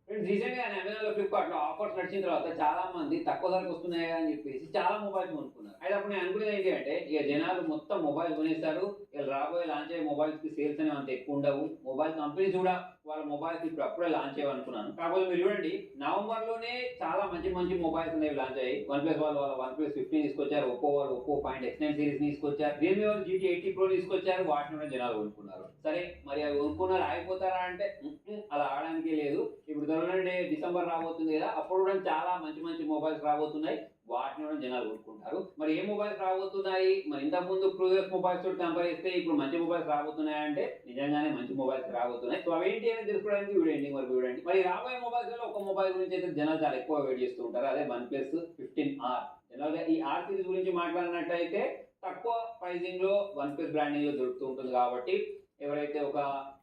Friends రీసెంట్‌గా అమెజాన్‌లో, ఫ్లిప్‌కార్ట్‌లో ఆఫర్స్ నడిచిన తర్వాత చాలా మంది తక్కువ ధరకు వస్తున్నాయి అని చెప్పేసి చాలా మొబైల్స్ కొనుక్కున్నారు. అయితే అప్పుడు నేను అనుకునేది ఏంటి అంటే, ఇక జనాలు మొత్తం మొబైల్ కొనేస్తారు. ఇక రాబోయే లాంచ్ అయ్యే మొబైల్స్‌కి సేల్స్ అనేవి అంత ఎక్కువ ఉండవు. మొబైల్ కంపెనీస్ కూడా వాళ్ళ మొబైల్స్ ఇప్పుడు అప్పుడే లాంచ్ అయ్యావనుకున్నాను. కాకపోతే మీరు చూడండి నవంబర్‌లోనే చాలా మంచి మంచి మొబైల్స్ అనేవి లాంచ్ అయ్యాయి. వన్‌ప్లస్ వాళ్ళు వాళ్ళ వన్‌ప్లస్ 15 తీసుకొచ్చారు. ఒప్పో వాళ్ళు ఒప్పో ఫైండ్ ఎక్స్9 సిరీస్ తీసుకొచ్చారు. రియల్‌మీ వాళ్ళు జీటీ 80 ప్రో తీసుకొచ్చారు. వాటిని కూడా జనాలు కొనుక్కున్నారు. సరే మరి అవి కొనుక్కున్నారు ఆగిపోతారా అంటే అలా ఆగడానికే లేదు. ఇప్పుడు త్వరలోనే డిసెంబర్ రాబోతుంది కదా! అప్పుడు కూడా చాలా మంచి మంచి మొబైల్స్ రాబోతున్నాయి. వాటిని కూడా జనాలు కొనుక్కుంటారు. మరి ఏ మొబైల్స్ రాబోతున్నాయి? మరి ఇంతకుముందు ప్రీవియస్ మొబైల్స్ తోటి కంపేర్ చేస్తే ఇప్పుడు మంచి మొబైల్స్ రాబోతున్నాయంటే నిజంగానే మంచి మొబైల్స్ రాబోతున్నాయి. సో అవేంటి అనేది తెలుసుకోవడానికి వీడియో ఎండింగ్ వరకు చూడండి. మరి రాబోయే మొబైల్స్‌లో ఒక మొబైల్ గురించి అయితే జనాలు చాలా ఎక్కువ వెయిట్ చేస్తూ ఉంటారు. అదే వన్‌ప్లస్ 15R. జనరల్‌గా ఈ ఆర్ సిరీస్ గురించి మాట్లాడినట్టయితే తక్కువ ప్రైజింగ్‌లో వన్‌ప్లస్ బ్రాండింగ్‌లో దొరుకుతూ ఉంటుంది కాబట్టి ఎవరైతే ఒక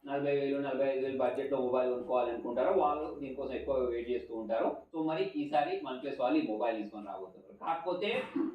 40,000, 45,000 బడ్జెట్‌లో మొబైల్ కొనుక్కోవాలనుకుంటారో వాళ్ళు దీనికోసం ఎక్కువ వెయిట్ చేస్తూ ఉంటారు. సో మరి ఈసారి వన్‌ప్లస్ వాళ్ళు ఈ మొబైల్ తీసుకొని రాబోతున్నారు. కాకపోతే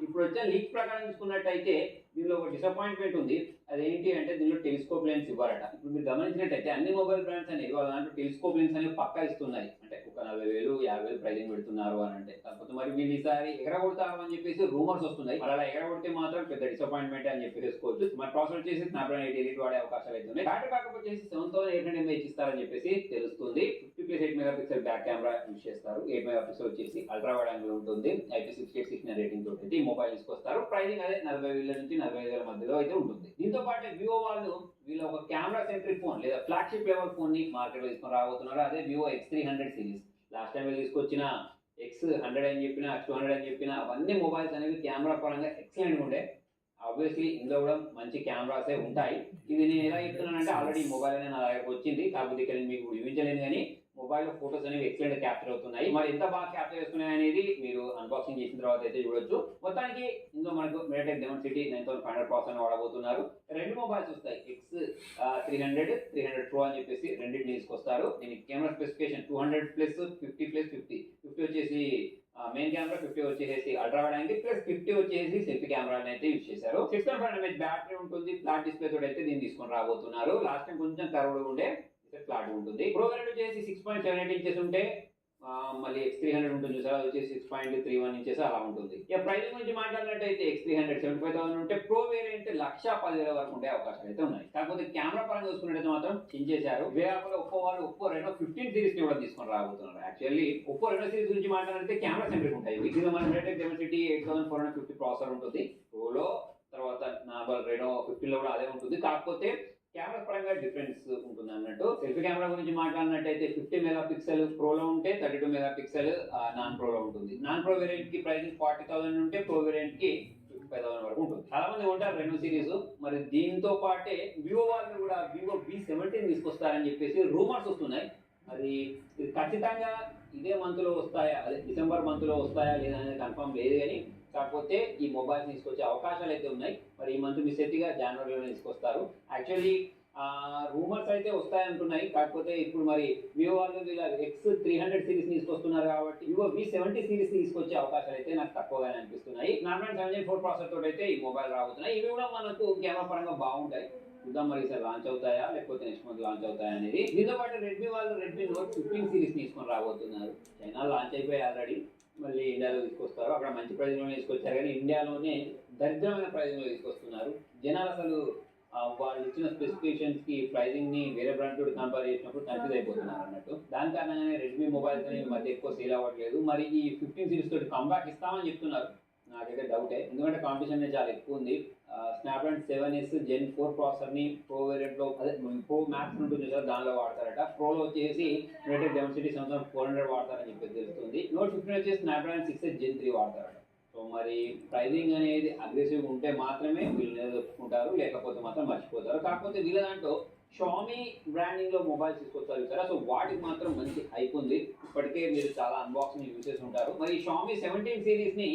ఇప్పుడొచ్చే లీక్స్ ప్రకారం చూసుకున్నట్టయితే దీనిలో ఒక డిసప్పాయింట్‌మెంట్ ఉంది. అదేంటి అంటే దీనిలో టెలిస్కోప్ లెన్స్ ఇవ్వరట. ఇప్పుడు మీరు గమనించినట్టయితే అన్ని మొబైల్ బ్రాండ్స్ అనేవి వాళ్ళ దాంట్లో టెలిస్కోప్ లెన్స్ అనేవి పక్కా ఇస్తున్నాయి. అంటే ఒక 40,000, 50,000 ప్రైజింగ్ పెడుతున్నారు అని అంటే. కాకపోతే మరి వీళ్ళు ఈసారి ఎగరగొడతారు అని చెప్పేసి రూమర్స్ వస్తున్నాయి. మరి అలా ఎగరగొడితే మాత్రం పెద్ద డిసప్పాయింట్‌మెంట్ అని చెప్పేసుకోవచ్చు. మరి ప్రాసెసర్ వచ్చేసి స్నాప్‌డ్రాగన్ 888 వాడే అవకాశాలు అయితే ఉన్నాయి. బ్యాటరీ బ్యాకప్ వచ్చేసి 7800 mAh ఇస్తారని చెప్పేసి తెలుస్తుంది. 50+8 మెగాపిక్సెల్ బ్యాక్ కెమెరా యూజ్ చేస్తారు. 8 మెగాపిక్సెల్ వచ్చేసి అల్ట్రా వైడ్ యాంగిల్ ఉంటుంది. IP6869 రేటింగ్ తోటి అయితే ఈ మొబైల్ తీసుకొస్తారు. ప్రైజింగ్ అదే 40,000 నుంచి 45,000 మధ్యలో అయితే ఉంటుంది. దీంతో పాటు వివో వాళ్ళు వీళ్ళ ఒక కెమెరా సెంట్రిక్ ఫోన్ లేదా ఫ్లాగ్షిప్ లెవెల్ ఫోన్ ని మార్కెట్ లో తీసుకొని రాబోతున్నారు. అదే Vivo X300 series. Last time తీసుకొచ్చిన X100 అని చెప్పిన X200 అని చెప్పిన అవన్నీ మొబైల్స్ అనేవి కెమెరా పరంగా ఎక్సలెంట్ ఉండే. ఆబ్వియస్లీ ఇందులో కూడా మంచి కెమెరాసే ఉంటాయి. ఇది నేను ఎలా చెప్తున్నానంటే ఆల్రెడీ మొబైల్ అనేది నా దగ్గరకు వచ్చింది. కాకపోతే ఇక్కడ నేను మీకు చూపించలేను కానీ మొబైల్ లో ఫోటోస్ అనేవి ఎక్సలెంట్ క్యాప్చర్ అవుతున్నాయి. మరి ఎంత బాగా క్యాప్చర్ చేస్తున్నాయి అనేది మీరు అన్బాక్సింగ్ చేసిన తర్వాత అయితే చూడొచ్చు. మొత్తానికి ఇందులో మనకు MediaTek Dimensity 9500 ప్రాసెసర్ వాడబోతున్నారు. రెండు మొబైల్స్ వస్తాయి. X300, 300 Pro అని చెప్పేసి రెండింటిని తీసుకొస్తారు. దీనికి కెమెరా స్పెసిఫికేషన్ 200+50+50. 50 వచ్చేసి మెయిన్ కెమెరా, 50 వచ్చేసి అల్ట్రా వైడ్ యాంగిల్ ప్లస్ 50 వచ్చేసి సెల్ఫీ కెమెరాని అయితే యూజ్ చేశారు. 6.5 mAh బ్యాటరీ ఉంటుంది. ఫ్లాట్ డిస్ప్లే తోటి అయితే దీన్ని తీసుకొని రాబోతున్నారు. లాస్ట్ టైం కొంచెం కర్వ్డ్ ఉండే ఫ్లాట్ ఉంటుంది. ప్రో వేరియంట్ వచ్చేసి 6.78 ఇంచెస్ ఉంటే మళ్ళీ X300 ఉంటుంది చూసారా అది వచ్చేసి 6.31 ఇంచెస్ అలా ఉంటుంది. ఇక ప్రైస్ గురించి మాట్లాడినట్టయితే X300 75,000 ఉంటే ప్రో వేరియంట్ 1,10,000 వరకు ఉండే అవకాశాలు అయితే ఉన్నాయి. కాకపోతే కెమెరా పరంగా చూసుకున్నట్టయితే మాత్రం చించేశారు. వేరే ఒప్పో వాళ్ళు ఒప్పో రెనో 15 సిరీస్ ని కూడా తీసుకొని రాబోతున్నారు. యాక్చువల్లీ ఒప్పో రెనో సిరీస్ గురించి మాట్లాడితే కెమెరా సెంట్రిక్ ఉంటాయి. వీటిలో మన MediaTek Dimensity 8450 ప్రాసెసర్ ఉంటుంది ప్రోలో. తర్వాత నార్మల్ రెనో 15 లో కూడా అదే ఉంటుంది. కాకపోతే కెమెరా పరంగా డిఫరెన్స్ ఉంటుంది అన్నట్టు. సెల్ఫీ కెమెరా గురించి మాట్లాడినట్టయితే 50 మెగాపిక్సెల్ ప్రోలో ఉంటే 32 మెగాపిక్సెల్ నాన్ ప్రోలో ఉంటుంది. నాన్ ప్రో వేరియంట్ కి ప్రైసింగ్ 40,000 ఉంటే ప్రో వేరియంట్ కి 55,000 వరకు ఉంటుంది. చాలా మంది ఉంటారు రెనో సిరీస్. మరి దీంతో పాటే వివో వాళ్ళు కూడా వివో V17 తీసుకొస్తారని చెప్పేసి రూమర్స్ వస్తున్నాయి. మరి ఇది ఖచ్చితంగా ఇదే మంత్ లో వస్తాయా, అదే డిసెంబర్ మంత్ లో వస్తాయా లేదా అనేది కన్ఫర్మ్ లేదు కానీ కాకపోతే ఈ మొబైల్స్ తీసుకొచ్చే అవకాశాలు అయితే ఉన్నాయి. మరి ఈ మంత్ మిస్ అయితే జనవరిలోనే తీసుకొస్తారు. యాక్చువల్లీ రూమర్స్ అయితే వస్తాయంటున్నాయి. కాకపోతే ఇప్పుడు మరి వివో వాళ్ళు వీళ్ళ X300 సిరీస్ తీసుకొస్తున్నారు కాబట్టి వివో V70 సిరీస్ తీసుకొచ్చే అవకాశాలు అయితే నాకు తక్కువగానే అనిపిస్తున్నాయి. నార్మల్ 7 ప్రాసెసర్ తోటి అయితే ఈ మొబైల్ రాబోతున్నాయి. ఇవి కూడా మనకు కెమెరా పరంగా బాగుంటాయి. చూద్దాం మరి ఈసారి లాంచ్ అవుతాయా లేకపోతే నెక్స్ట్ మంత్ లాంచ్ అవుతాయా అనేది. దీంతో పాటు రెడ్మీ వాళ్ళు రెడ్మీ నోట్ 15 సిరీస్ తీసుకొని రాబోతున్నారు. చైనా లాంచ్ అయిపోయి ఆల్రెడీ మళ్ళీ ఇండియాలో తీసుకొస్తారు. అక్కడ మంచి ప్రైజ్లో తీసుకొచ్చారు కానీ ఇండియాలోనే దరిద్రమైన ప్రైజ్లో తీసుకొస్తున్నారు. జనాలు అసలు వాళ్ళు ఇచ్చిన స్పెసిఫికేషన్స్ కి ప్రైజింగ్ ని వేరే బ్రాండ్ తోటి కంపేర్ చేసినప్పుడు కన్ఫ్యూజ్ అయిపోతున్నారు అన్నట్టు. దాని కారణంగానే రెడ్మీ మొబైల్స్ అనేవి మధ్య ఎక్కువ సేల్ అవ్వట్లేదు. మరి ఈ 15 సిరీస్ తోటి కంబ్యాక్ ఇస్తామని చెప్తున్నారు. నాకైతే డౌటే. ఎందుకంటే కాంపిటీషన్ అనేది చాలా ఎక్కువ ఉంది. స్నాప్డ్రాగన్ 7S Gen 4 ప్రాసెసర్ ని ప్రో వేరియంట్ లో అదే ప్రో మ్యాక్స్ ఉంటుంది సార్ దానిలో వాడతారట. ప్రోలో వచ్చేసి MediaTek Dimensity 7400 వాడతారని చెప్పి తెలుస్తుంది. నోట్ 15 వచ్చేసి స్నాప్డ్రాగన్ 6S Gen 3 వాడతారట. సో మరి ప్రైజింగ్ అనేది అగ్రెసివ్ ఉంటే మాత్రమే వీళ్ళు ఒప్పుకుంటారు, లేకపోతే మాత్రం మర్చిపోతారు. కాకపోతే వీళ్ళ దాంట్లో షామీ బ్రాండింగ్ లో మొబైల్స్ తీసుకొస్తారు కదా, సో వాటికి మాత్రం మంచి హైప్ ఉంది. ఇప్పటికే మీరు చాలా అన్బాక్సింగ్ యూజ్ చేసి ఉంటారు. మరి షామీ 17 సిరీస్ ని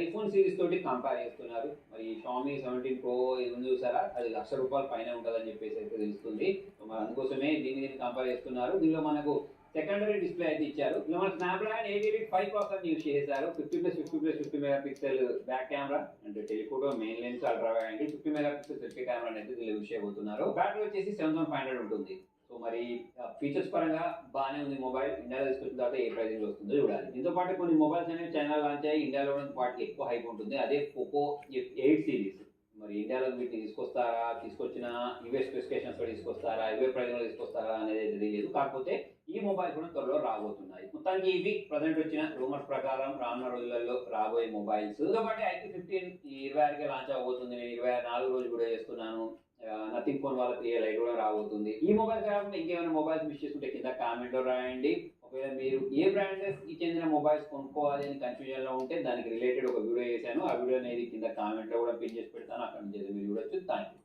ఐఫోన్ సిరీస్ తోటి కంపేర్ చేస్తున్నారు. మరి షామీ 17 ప్రో ఇది చూసారా అది ₹1,00,000 పైన ఉంటుందని చెప్పేసి అయితే తెలుస్తుంది. సో మరి అందుకోసమే దీన్ని కంపేర్ చేస్తున్నారు. దీనిలో మనకు సెకండరీ డిస్ప్లే అయితే ఇచ్చారు. ఇలా మన స్నాప్డ్రాగన్ 885 ప్రాసెసర్ యూజ్ చేశారు. 50+50+50 మెగాపిక్సెల్ బ్యాక్ కెమెరా అంటే telephoto main lens ultra wide angle 50 megapixel selfie camera అయితే దీనిలో యూజ్ చేయబోతున్నారు. బ్యాటరీ వచ్చేసి 7500 ఉంటుంది. సో సో మరి ఫీచర్స్ పరంగా బాగానే ఉంది మొబైల్. ఇండియాలో తీసుకొచ్చిన తర్వాత ఏ ప్రైజింగ్ వస్తుందో చూడాలి. దీంతో పాటు కొన్ని మొబైల్స్ అనేవి చైనాలో లాంచ్ అయ్యాయి. ఇండియాలో వాటికి ఎక్కువ హైప్ ఉంటుంది. అదే పోకో ఎయిట్ సిరీస్. మరి ఇండియాలో వీటిని తీసుకొస్తారా, తీసుకొచ్చిన ఇవే స్పెసిఫికేషన్స్తో తీసుకొస్తారా, ఇవే ప్రైజ్లో తీసుకొస్తారా అనేది అయితే తెలియదు. కాకపోతే ఈ మొబైల్ కూడా త్వరలో రాబోతున్నాయి. మొత్తానికి ఇవి ప్రజెంట్ వచ్చిన రూమర్స్ ప్రకారం రానున్న రోజులలో రాబోయే మొబైల్స్. దీంతో పాటు ఐక్యూ 15 ఈ 26కే లాంచ్ అవబోతుంది. నేను 24 రోజు కూడా చేస్తున్నాను. నథింగ్ ఫోన్ వాళ్ళ 3 లైట్ కూడా రాబోతుంది. ఈ మొబైల్ కాకుండా ఇంకేమైనా మొబైల్స్ మిస్ చేసుకుంటే కింద కామెంట్లో రాయండి. ఒకవేళ మీరు ఏ బ్రాండ్కి చెందిన మొబైల్స్ కొనుక్కోవాలి అని కన్ఫ్యూజన్లో ఉంటే దానికి రిలేటెడ్ ఒక వీడియో చేశాను. ఆ వీడియో అనేది కింద కామెంట్లో కూడా పిన్ చేసి పెడతాను. అక్కడ నుంచి మీరు చూడొచ్చు. Thank you.